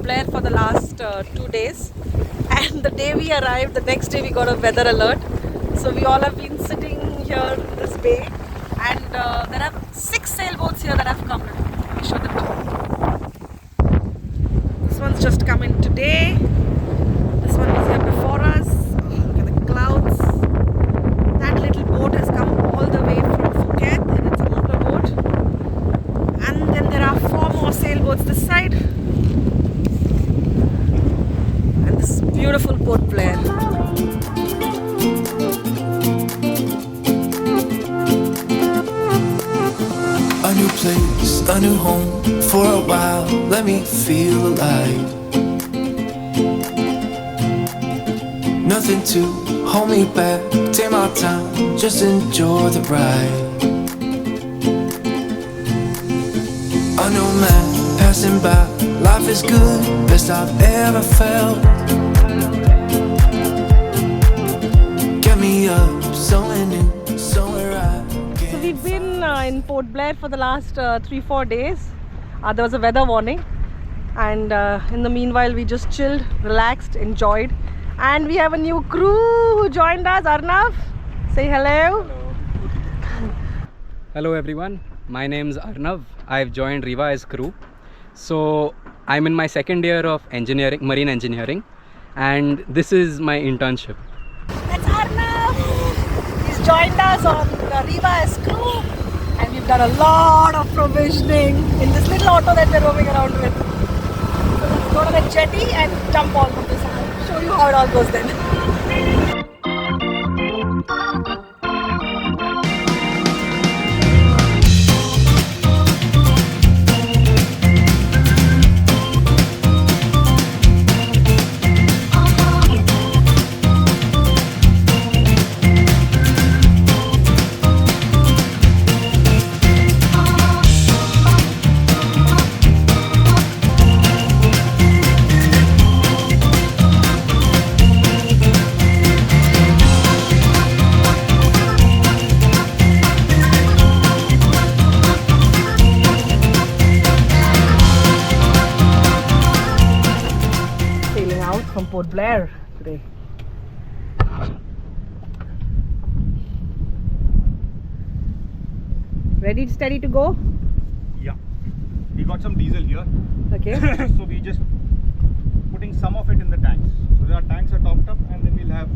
Blair for the last 2 days, and the day we arrived, the next day we got a weather alert. So we all have been sitting here in this bay, and there are 6 sailboats here that have come. Let me show them to you. This one's just come in today. This one was here before us. Oh, look at the clouds. That little boat has come all the way from Phuket, and it's a motorboat. And then there are 4 more sailboats this side. And this is beautiful Port Blair. A new place, a new home. For a while, let me feel alive. Nothing to hold me back. Take my time, just enjoy the ride. A new man passing by. Life is good, best I've ever felt. Get me up, somewhere new, somewhere I can. So we've been in Port Blair for the last 3-4 days. There was a weather warning, and in the meanwhile we just chilled, relaxed, enjoyed. And we have a new crew who joined us. Arnav, say hello. Hello everyone, my name is Arnav. I've joined Reeva as crew. So I'm in my second year of engineering, marine engineering, and this is my internship. That's Arnav. He's joined us on Reeva as crew, and we've done a lot of provisioning in this little auto that we're roaming around with. So let's go to the jetty and jump all of this. I'll show you how it all goes then. From Port Blair today. Ready, steady to go? Yeah, we got some diesel here. Okay. So we just putting some of it in the tanks. So our tanks are topped up, and then we'll have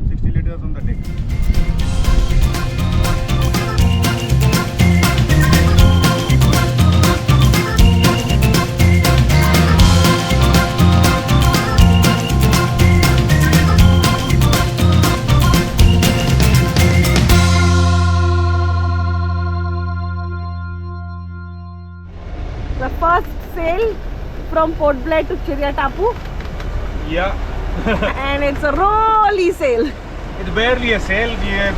60 liters on the deck. The first sail from Port Blair to Chirya Tapu, Yeah, and it's a rolly sail. it's barely a sail.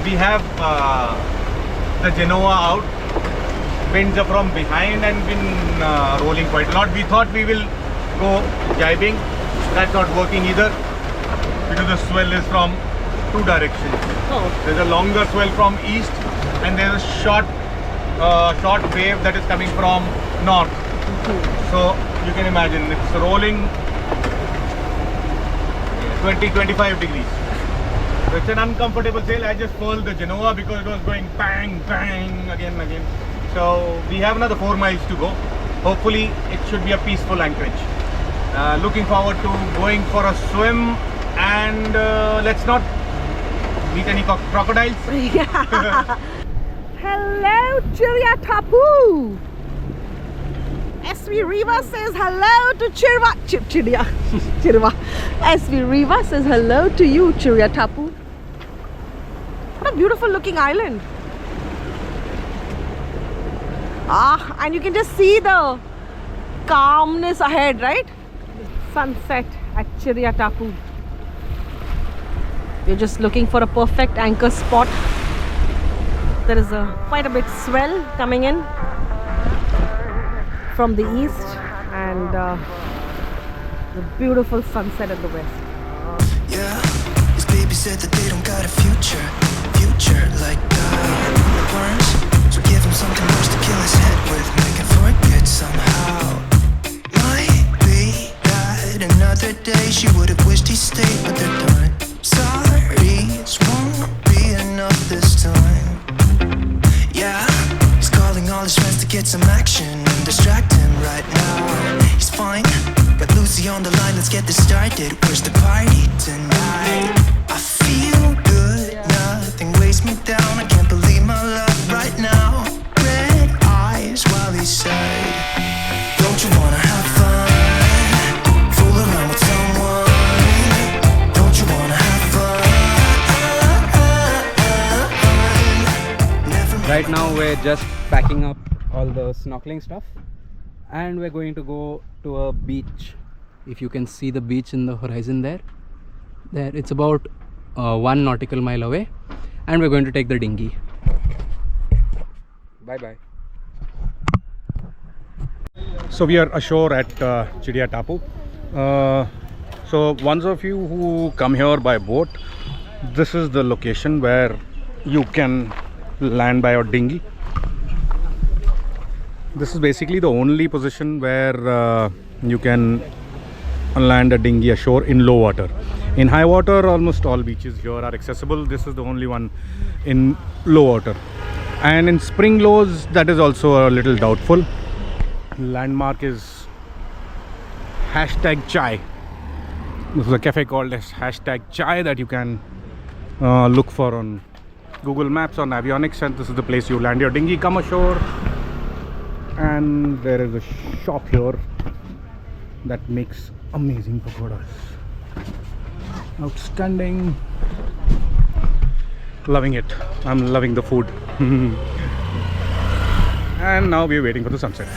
We have the Genoa out. Winds are from behind and been rolling quite a lot. We thought we will go jibing. That's not working either, because the swell is from 2 directions. Oh. There's a longer swell from east, and there's a short wave that is coming from north. So you can imagine it's rolling 20-25 degrees. So it's an uncomfortable sail. I just pulled the Genoa because it was going bang bang again and again. So we have another 4 miles to go. Hopefully it should be a peaceful anchorage. Looking forward to going for a swim, and let's not meet any crocodiles. Yeah. Hello, Chiry Tapu. SV Reeva says hello to Chirya. SV Reeva says hello to you, Chirya Tappu. What a beautiful looking island. And you can just see the calmness ahead, right? Sunset at Chirya Tappu. We're just looking for a perfect anchor spot. There is quite a bit swell coming in from the east, and the beautiful sunset at the west. Yeah, his baby said that they don't got a future like worms. So give him something worse to kill his head with, make him forget somehow. Might be that way she would've wished he stayed, but they're done. Sorry, this won't be enough this time. Yeah, he's calling all his friends to get some action and distract him right now. He's fine, got Lucy on the line, let's get this started. Where's the party tonight? I feel good, nothing weighs me down. I can't believe my luck right now. Red eyes while he said, don't you wanna have fun? Fool around with someone. Don't you wanna have fun? Never mind. Right now we're just packing up all the snorkeling stuff and we're going to go to a beach. If you can see the beach in the horizon there, it's about 1 nautical mile away, and we're going to take the dinghy. Bye bye. So we are ashore at Chirya Tappu. So ones of you who come here by boat, this is the location where you can land by your dinghy. This is basically the only position where you can land a dinghy ashore in low water. In high water, almost all beaches here are accessible. This is the only one in low water. And in spring lows, that is also a little doubtful. Landmark is #chai. This is a cafe called as #chai that you can look for on Google Maps or Navionics, and this is the place you land your dinghy, come ashore, and there is a shop here that makes amazing pakoras. Outstanding. Loving it. I'm loving the food. And now we're waiting for the sunset.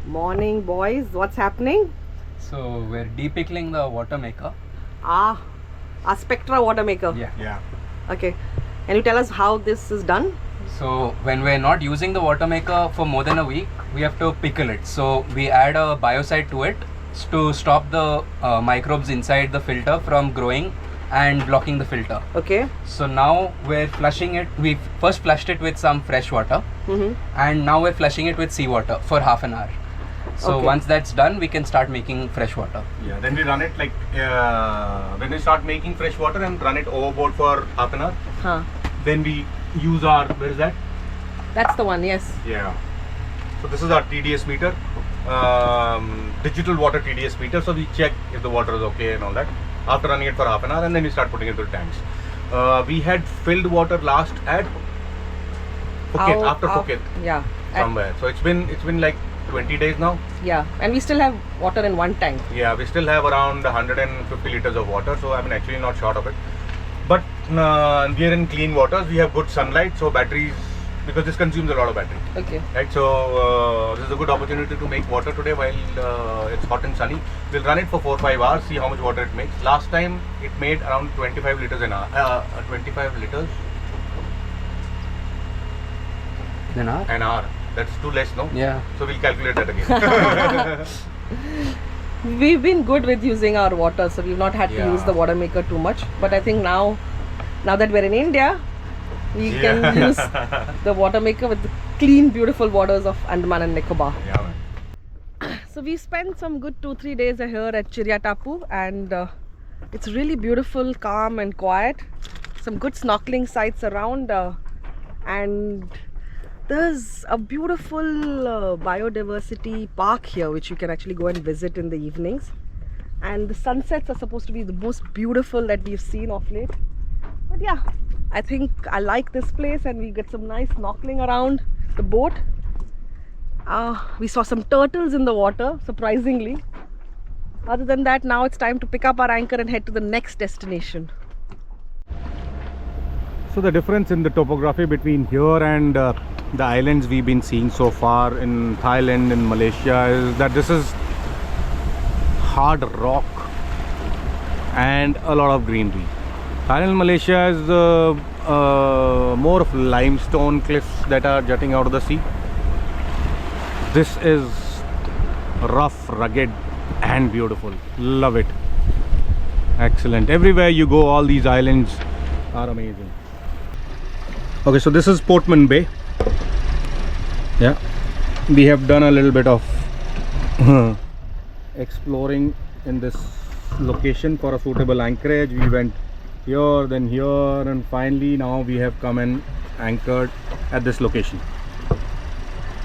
Morning, boys. What's happening? So we're depickling the Watermaker. A Spectra Watermaker. Yeah. Okay. Can you tell us how this is done? So when we're not using the Watermaker for more than a week, we have to pickle it. So we add a biocide to it to stop the microbes inside the filter from growing and blocking the filter. Okay. So now we're flushing it. We first flushed it with some fresh water, and now we're flushing it with seawater for half an hour. So Okay. once that's done, we can start making fresh water. Yeah, then we run it like when we start making fresh water and run it overboard for half an hour. Huh. Then we use our, where is that? That's the one, yes. Yeah. So this is our TDS meter, digital water TDS meter. So we check if the water is okay and all that after running it for half an hour, and then we start putting it into the tanks. We had filled water last at Phuket, after Phuket Yeah. somewhere. So it's been like 20 days now. Yeah. And we still have water in one tank. Yeah, we still have around 150 liters of water, so I'm actually not short of it. But we are in clean waters. We have good sunlight, so batteries, because this consumes a lot of battery. Okay. Right, so this is a good opportunity to make water today while it's hot and sunny. We'll run it for 4-5 hours, see how much water it makes. Last time it made around 25 liters an hour. 25 liters an hour. That's too less, no? Yeah. So we'll calculate that again. We've been good with using our water, so we've not had to Yeah. use the Watermaker too much. But I think now that we're in India, we can use the Watermaker with the clean, beautiful waters of Andaman and Nicobar. Yeah, man. So we spent some good 2-3 days here at Chirya Tappu, and it's really beautiful, calm and quiet. Some good snorkeling sites around, and there's a beautiful biodiversity park here which you can actually go and visit in the evenings. And the sunsets are supposed to be the most beautiful that we've seen of late. But yeah, I think I like this place, and we get some nice snorkeling around the boat. We saw some turtles in the water, surprisingly. Other than that, now it's time to pick up our anchor and head to the next destination. So the difference in the topography between here and the islands we've been seeing so far in Thailand and Malaysia is that this is hard rock and a lot of greenery. Thailand and Malaysia is more of limestone cliffs that are jutting out of the sea. This is rough, rugged and beautiful. Love it. Excellent. Everywhere you go, all these islands are amazing. Okay, so this is Portman Bay. Yeah, we have done a little bit of exploring in this location for a suitable anchorage. We went here, then here, and finally now we have come and anchored at this location.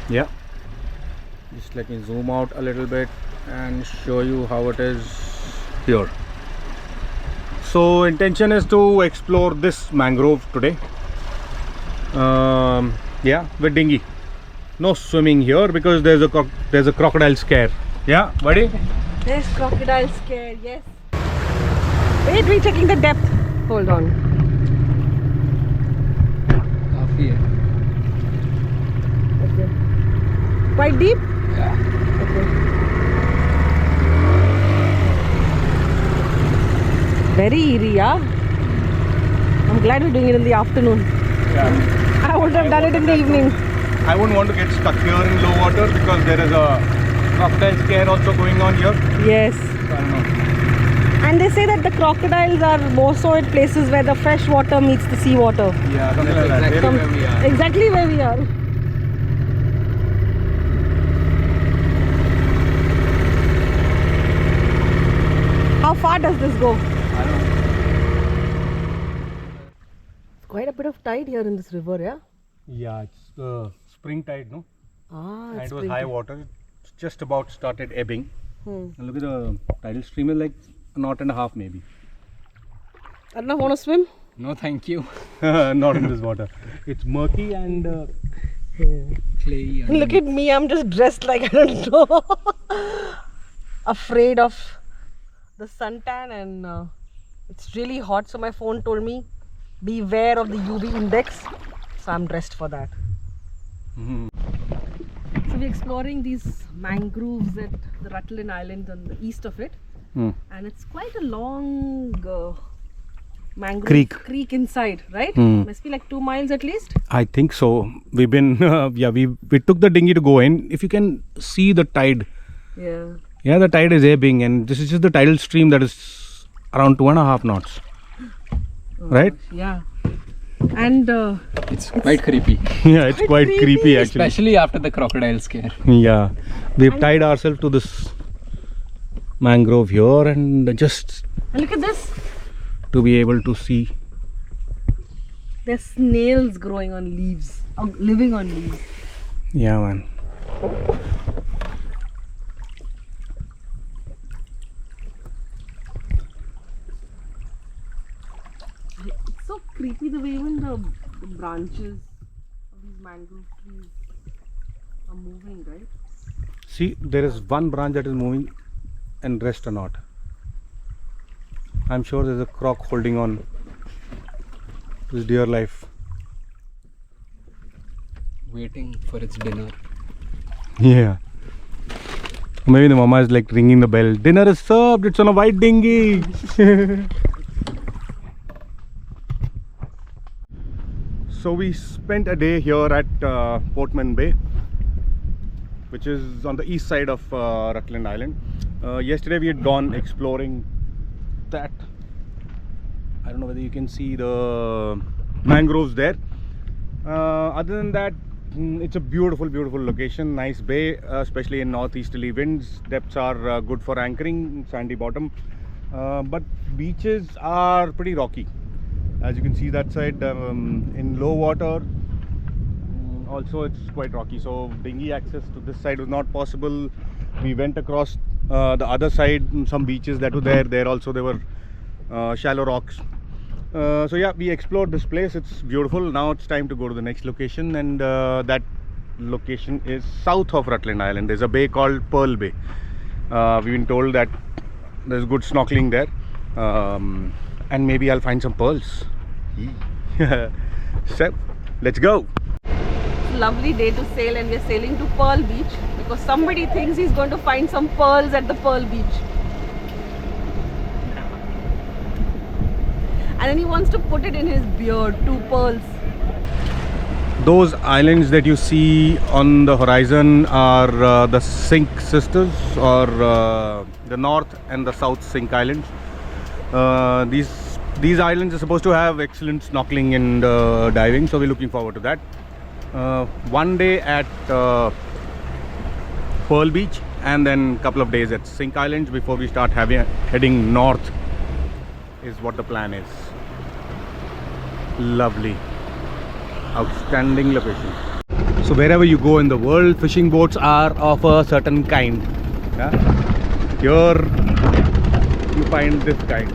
Yeah, just let me zoom out a little bit and show you how it is here. So intention is to explore this mangrove today. Yeah, with dinghy. No swimming here because there's a crocodile scare. Yeah, buddy. There's crocodile scare. Yes. Wait, we're checking the depth. Hold on. Here. Okay. Quite deep? Yeah. Okay. Very eerie, yeah? I'm glad we're doing it in the afternoon. Yeah. I would have done it in the evening. I wouldn't want to get stuck here in low water because there is a crocodile scare also going on here. Yes. So I don't know. And they say that the crocodiles are more so in places where the fresh water meets the sea water. Yeah, something That's like that. exactly Really? where we are. Exactly where we are. How far does this go? I don't know. Quite a bit of tide here in this river, yeah? Yeah, it's the spring tide, no? Ah, And it's it was pretty- high water. It's just about started ebbing. Hmm. And look at the tidal stream is like a knot and a half maybe. Arnav, want to swim? No, thank you. Not in this water. It's murky and Clay. And Look at me, I'm just dressed like I don't know. Afraid of the suntan, and it's really hot, so my phone told me beware of the UV index. So I'm dressed for that. Mhm. So we're exploring these mangroves at the Rutland Island on the east of it, Hmm. and it's quite a long mangrove Creek. inside, right? Hmm. Must be like 2 miles at least. I think so. We've been yeah, we took the dinghy to go in. If you can see the tide. Yeah. Yeah, the tide is ebbing and this is just the tidal stream that is around 2.5 knots. Right? Yeah. And it's quite creepy. Yeah, it's quite creepy actually. Especially after the crocodile scare. Yeah. We've tied ourselves to this mangrove here and just and look at this. to be able to see. There's snails growing on leaves, living on leaves. Yeah, man. It's so creepy the way even the branches of these mangrove trees are moving, right? See, there is one branch that is moving and rest are not. I'm sure there's a croc holding on to his dear life. Waiting for its dinner. Yeah. Maybe the mama is like ringing the bell. Dinner is served. It's on a white dinghy. So we spent a day here at Portman Bay, which is on the east side of Rutland Island. Yesterday we had gone exploring that. I don't know whether you can see the mangroves there. Other than that, it's a beautiful location, nice bay, especially in northeasterly winds. Depths are good for anchoring, sandy bottom, but beaches are pretty rocky, as you can see that side. In low water also it's quite rocky, so dinghy access to this side was not possible. We went across the other side, some beaches that were there also there were shallow rocks. So yeah, we explored this place. It's beautiful. Now it's time to go to the next location, and that location is south of Rutland Island. There's a bay called Pearl Bay. We've been told that there's good snorkeling there, and maybe I'll find some pearls. So let's go. Lovely day to sail, and we're sailing to Pearl Beach because somebody thinks he's going to find some pearls at the Pearl Beach. And then he wants to put it in his beard, 2 pearls. Those islands that you see on the horizon are the Sink Sisters, or the North and the South Sink Islands. These islands are supposed to have excellent snorkeling and diving, so we're looking forward to that. One day at Pearl Beach and then a couple of days at Sink Islands before we start heading north is what the plan is. Lovely, outstanding location. So wherever you go in the world, fishing boats are of a certain kind. Yeah? Here you find this kind.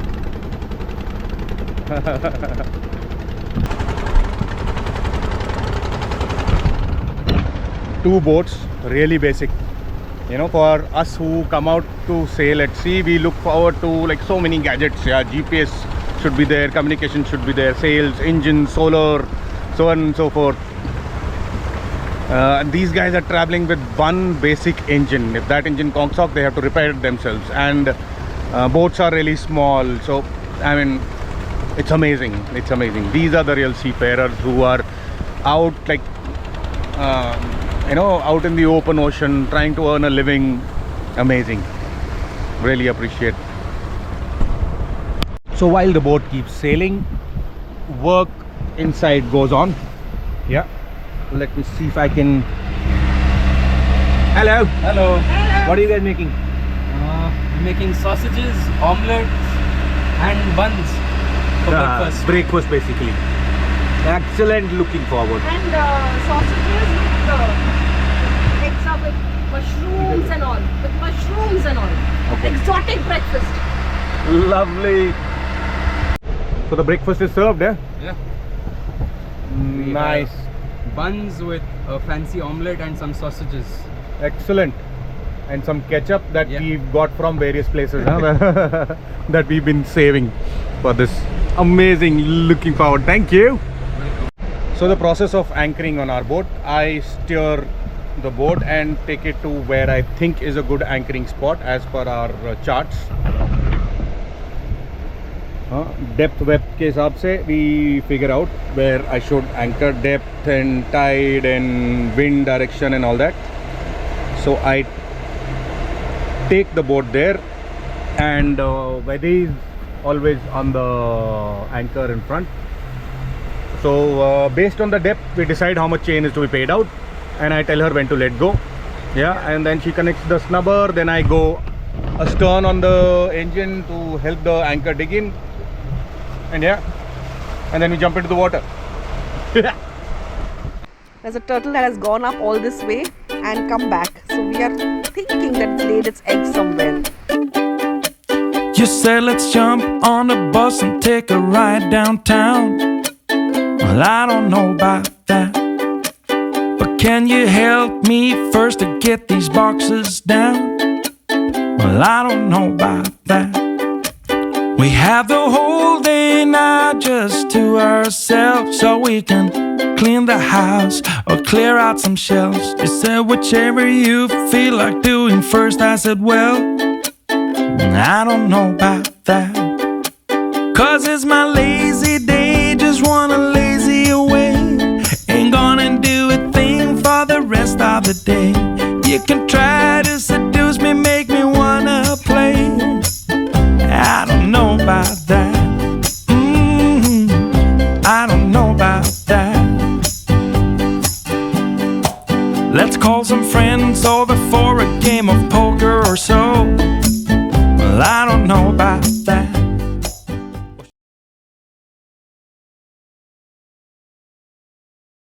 Two boats, really basic. You know, for us who come out to sail at sea, we look forward to like so many gadgets. Yeah, GPS should be there, communication should be there, sails, engine, solar, so on and so forth. These guys are traveling with one basic engine. If that engine conks off, they have to repair it themselves. And boats are really small, so I mean, it's amazing. It's amazing. These are the real seafarers who are out like you know, out in the open ocean trying to earn a living. Amazing. Really appreciate. So while the boat keeps sailing, work inside goes on. Yeah, let me see if I can. Hello. Hello. What are you guys making? We're making sausages, omelets, and buns for breakfast. Breakfast basically. Excellent. Looking forward. And sausages with eggs up with mushrooms and all. With mushrooms and all. Okay. Exotic breakfast. Lovely. So the breakfast is served, eh? Yeah. We Nice. have buns with a fancy omelette and some sausages. Excellent. And some ketchup that Yeah. we've got from various places, huh? that we've been saving for this. Amazing. Looking forward. Thank you. So the process of anchoring on our boat, I steer the boat and take it to where I think is a good anchoring spot as per our charts. Depth web के हिसाब से we figure out where I should anchor, depth and tide and wind direction and all that. So I take the boat there, and Vedi is always on the anchor in front. So based on the depth, we decide how much chain is to be paid out, and I tell her when to let go. Yeah, and then she connects the snubber. Then I go astern on the engine to help the anchor dig in, and yeah, and then we jump into the water. There's a turtle that has gone up all this way and come back. So we are thinking that it laid its egg somewhere. You said let's jump on a bus and take a ride downtown. Well, I don't know about that, but can you help me first to get these boxes down? Well, I don't know about that. We have the whole day now just to ourselves, so we can clean the house or clear out some shelves. You said whichever you feel like doing first. I said, well, I don't know about that, 'cause it's my lady